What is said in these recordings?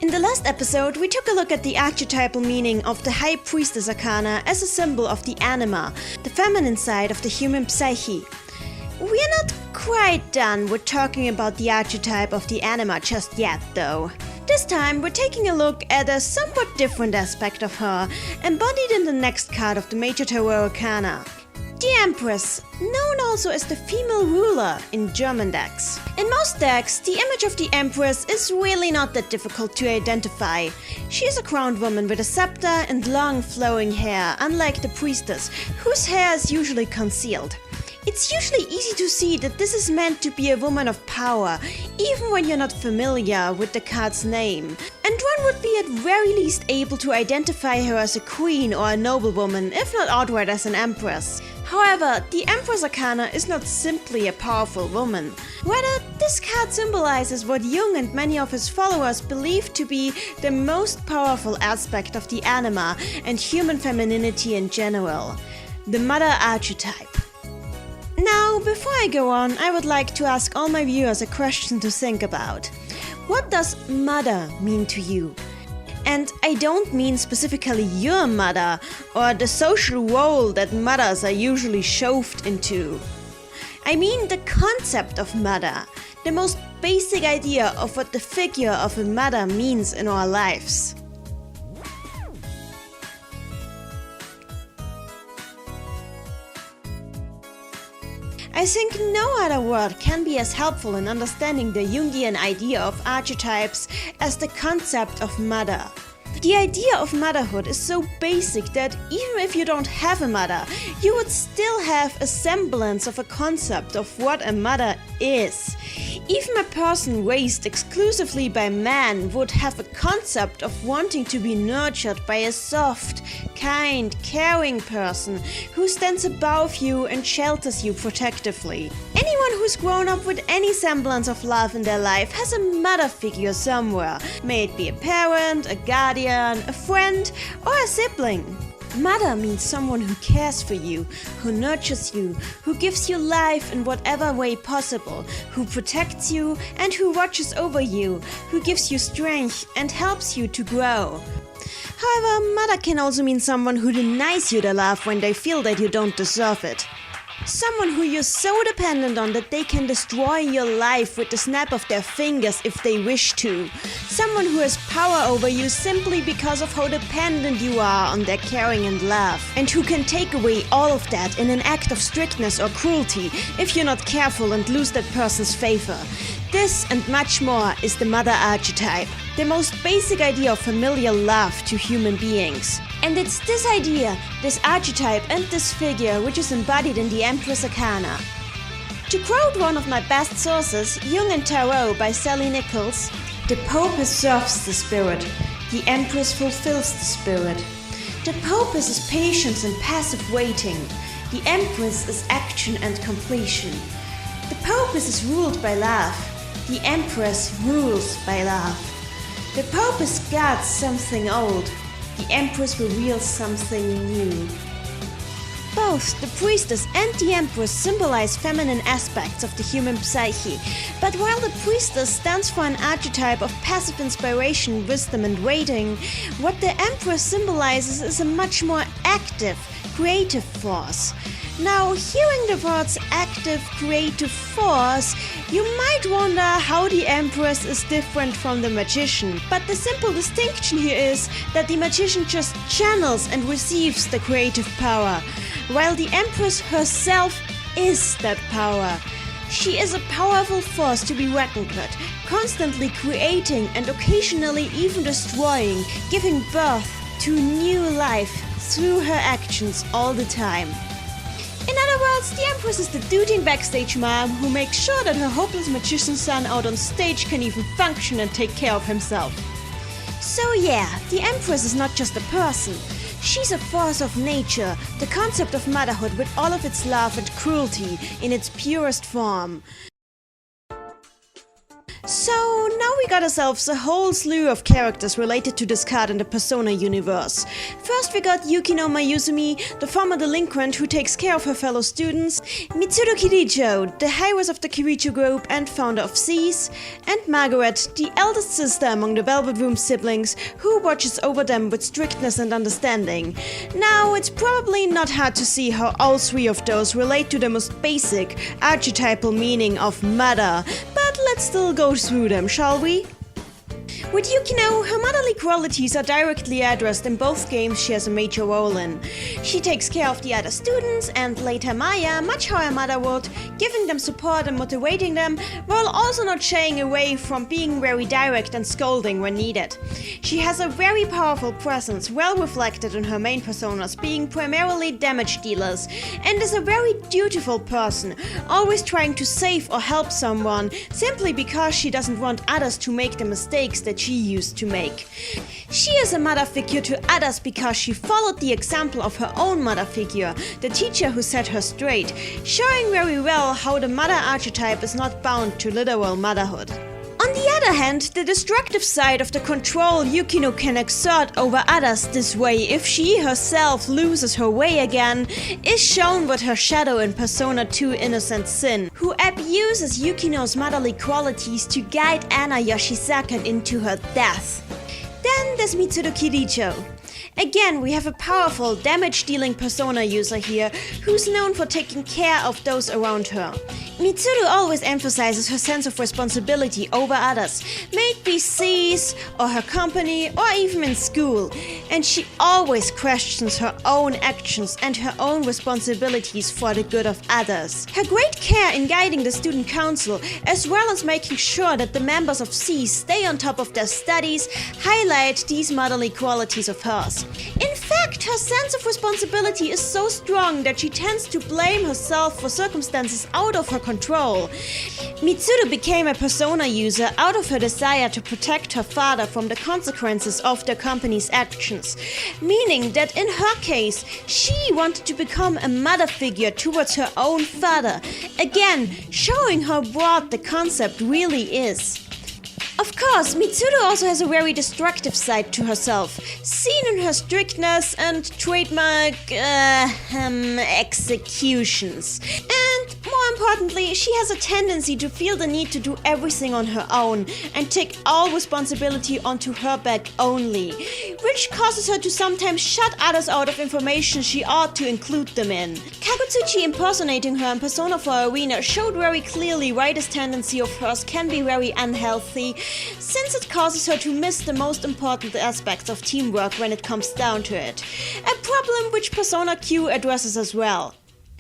In the last episode, we took a look at the archetypal meaning of the High Priestess Arcana as a symbol of the anima, the feminine side of the human psyche. We are not quite done with talking about the archetype of the anima just yet, though. This time, we're taking a look at a somewhat different aspect of her, embodied in the next card of the Major Tarot Arcana. The Empress, known also as the female ruler in German decks. In most decks, the image of the Empress is really not that difficult to identify. She is a crowned woman with a scepter and long flowing hair, unlike the priestess, whose hair is usually concealed. It's usually easy to see that this is meant to be a woman of power, even when you're not familiar with the card's name. And one would be at very least able to identify her as a queen or a noblewoman, if not outright as an empress. However, the Empress Arcana is not simply a powerful woman. Rather, this card symbolizes what Jung and many of his followers believe to be the most powerful aspect of the anima and human femininity in general, the mother archetype. Now, before I go on, I would like to ask all my viewers a question to think about. What does mother mean to you? And I don't mean specifically your mother, or the social role that mothers are usually shoved into. I mean the concept of mother, the most basic idea of what the figure of a mother means in our lives. I think no other word can be as helpful in understanding the Jungian idea of archetypes as the concept of mother. The idea of motherhood is so basic that even if you don't have a mother, you would still have a semblance of a concept of what a mother is. Even a person raised exclusively by men would have a concept of wanting to be nurtured by a soft, kind, caring person who stands above you and shelters you protectively. Anyone who's grown up with any semblance of love in their life has a mother figure somewhere, may it be a parent, a guardian, a friend, or a sibling. Mother means someone who cares for you, who nurtures you, who gives you life in whatever way possible, who protects you and who watches over you, who gives you strength and helps you to grow. However, mother can also mean someone who denies you the love when they feel that you don't deserve it. Someone who you're so dependent on that they can destroy your life with the snap of their fingers if they wish to. Someone who has power over you simply because of how dependent you are on their caring and love, and who can take away all of that in an act of strictness or cruelty if you're not careful and lose that person's favor. This and much more is the mother archetype, the most basic idea of familial love to human beings. And it's this idea, this archetype and this figure which is embodied in the Empress Arcana. To quote one of my best sources, Jung and Tarot by Sally Nichols, "The Pope serves the spirit, the Empress fulfills the spirit. The Pope is patience and passive waiting, the Empress is action and completion. The Pope is ruled by love, the Empress rules by love. The Pope guards something old, the Empress reveals something new." Both the priestess and the empress symbolize feminine aspects of the human psyche, but while the priestess stands for an archetype of passive inspiration, wisdom and waiting, what the empress symbolizes is a much more active, creative force. Now, hearing the words active, creative force, you might wonder how the Empress is different from the magician. But the simple distinction here is that the magician just channels and receives the creative power, while the Empress herself is that power. She is a powerful force to be reckoned with, constantly creating and occasionally even destroying, giving birth to new life through her actions all the time. In other words, the Empress is the duty and backstage mom who makes sure that her hopeless magician son out on stage can even function and take care of himself. So yeah, the Empress is not just a person. She's a force of nature, the concept of motherhood with all of its love and cruelty in its purest form. So now we got ourselves a whole slew of characters related to this card in the Persona universe. First we got Yukino Mayuzumi, the former delinquent who takes care of her fellow students, Mitsuru Kirijo, the heiress of the Kirijo group and founder of Cease, and Margaret, the eldest sister among the Velvet Room siblings, who watches over them with strictness and understanding. Now, it's probably not hard to see how all three of those relate to the most basic, archetypal meaning of mother, but let's still go through them, shall we? With Yukino, her motherly qualities are directly addressed in both games she has a major role in. She takes care of the other students and later Maya, much how her mother would, giving them support and motivating them, while also not shying away from being very direct and scolding when needed. She has a very powerful presence, well reflected in her main personas, being primarily damage dealers, and is a very dutiful person, always trying to save or help someone, simply because she doesn't want others to make the mistakes that she used to make. She is a mother figure to others because she followed the example of her own mother figure, the teacher who set her straight, showing very well how the mother archetype is not bound to literal motherhood. On the other hand, the destructive side of the control Yukino can exert over others this way if she herself loses her way again is shown with her shadow in Persona 2 Innocent Sin, who abuses Yukino's motherly qualities to guide Anna Yoshisaka into her death. Then there's Mitsuru Kirijo. Again, we have a powerful damage-dealing persona user here who's known for taking care of those around her. Mitsuru always emphasizes her sense of responsibility over others, may it be Cease, or her company, or even in school, and she always questions her own actions and her own responsibilities for the good of others. Her great care in guiding the student council, as well as making sure that the members of Cease stay on top of their studies, highlight these motherly qualities of hers. In fact, her sense of responsibility is so strong that she tends to blame herself for circumstances out of her control. Mitsuru became a persona user out of her desire to protect her father from the consequences of the company's actions, meaning that in her case, she wanted to become a mother figure towards her own father, again showing how broad the concept really is. Of course, Mitsuru also has a very destructive side to herself, seen in her strictness and trademark executions. And more importantly, she has a tendency to feel the need to do everything on her own and take all responsibility onto her back only, which causes her to sometimes shut others out of information she ought to include them in. Kakutsuchi impersonating her in Persona 4 Arena showed very clearly why this tendency of hers can be very unhealthy, since it causes her to miss the most important aspects of teamwork when it comes down to it. A problem which Persona Q addresses as well.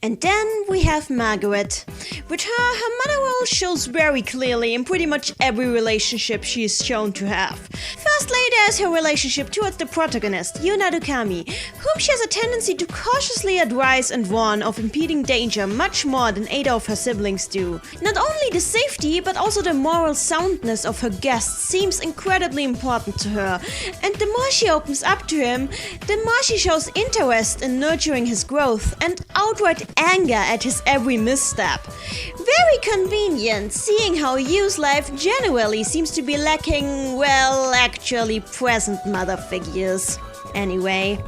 And then we have Margaret. With her mother role shows very clearly in pretty much every relationship she is shown to have. Firstly, there is her relationship towards the protagonist, Yuna Dukami, whom she has a tendency to cautiously advise and warn of impending danger much more than either of her siblings do. Not only the safety, but also the moral soundness of her guests seems incredibly important to her, and the more she opens up to him, the more she shows interest in nurturing his growth and outright anger at his every misstep. Very convenient, seeing how Yu's life generally seems to be lacking, well, actually present mother figures. Anyway.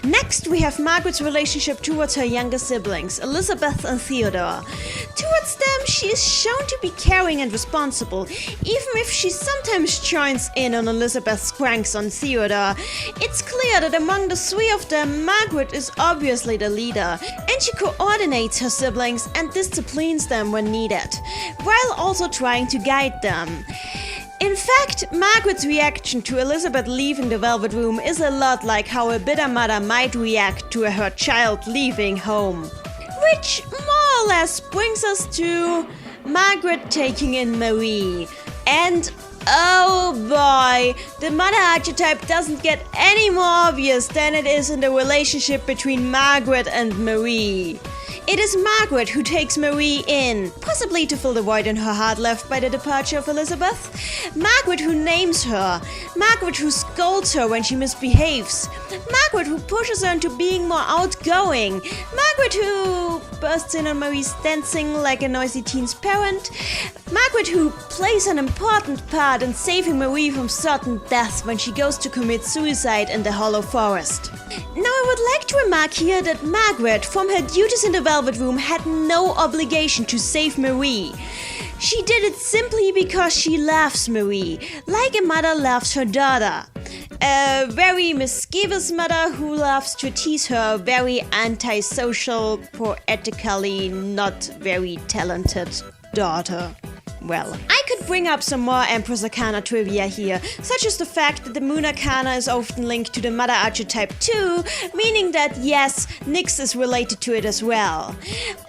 Next, we have Margaret's relationship towards her younger siblings, Elizabeth and Theodore. Towards them, she is shown to be caring and responsible, even if she sometimes joins in on Elizabeth's pranks on Theodore. It's clear that among the three of them, Margaret is obviously the leader, and she coordinates her siblings and disciplines them when needed, while also trying to guide them. In fact, Margaret's reaction to Elizabeth leaving the Velvet Room is a lot like how a bitter mother might react to her child leaving home. Which more or less brings us to Margaret taking in Marie. And oh boy, the mother archetype doesn't get any more obvious than it is in the relationship between Margaret and Marie. It is Margaret who takes Marie in, possibly to fill the void in her heart left by the departure of Elizabeth. Margaret who names her. Margaret who scolds her when she misbehaves. Margaret who pushes her into being more outgoing. Margaret who bursts in on Marie's dancing like a noisy teen's parent. Margaret who plays an important part in saving Marie from certain death when she goes to commit suicide in the Hollow Forest. Now I would like to remark here that Margaret, from her duties in the Velvet Room, had no obligation to save Marie. She did it simply because she loves Marie, like a mother loves her daughter. A very mischievous mother who loves to tease her very antisocial, poetically not very talented daughter. Well, I could bring up some more Empress Arcana trivia here, such as the fact that the Moon Arcana is often linked to the Mother archetype too, meaning that yes, Nyx is related to it as well.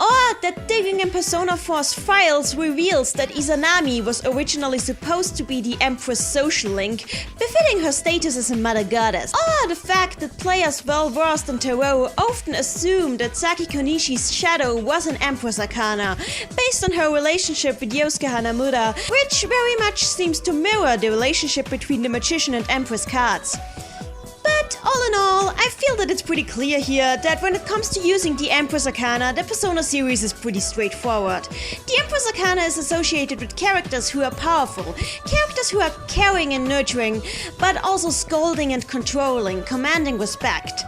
Or that digging in Persona 4's files reveals that Izanami was originally supposed to be the Empress' social link, befitting her status as a Mother goddess. Or the fact that players well versed in tarot often assume that Saki Konishi's shadow was an Empress Arcana, based on her relationship with Yosuke Hanamura, which very much seems to mirror the relationship between the Magician and Empress cards. But all in all, I feel that it's pretty clear here that when it comes to using the Empress Arcana, the Persona series is pretty straightforward. The Empress Arcana is associated with characters who are powerful, characters who are caring and nurturing, but also scolding and controlling, commanding respect.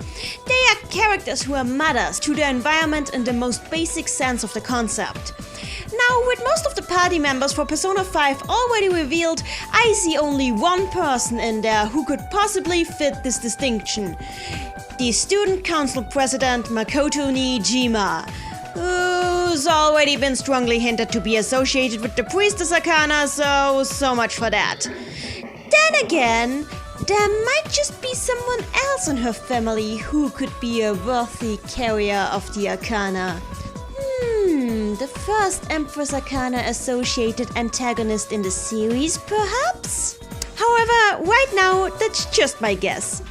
They are characters who are mothers to their environment in the most basic sense of the concept. Now, with most of the party members for Persona 5 already revealed, I see only one person in there who could possibly fit this distinction. The Student Council President Makoto Niijima, who's already been strongly hinted to be associated with the Priestess Arcana, so much for that. Then again, there might just be someone else in her family who could be a worthy carrier of the Arcana. The first Empress Arcana associated antagonist in the series, perhaps? However, right now, that's just my guess.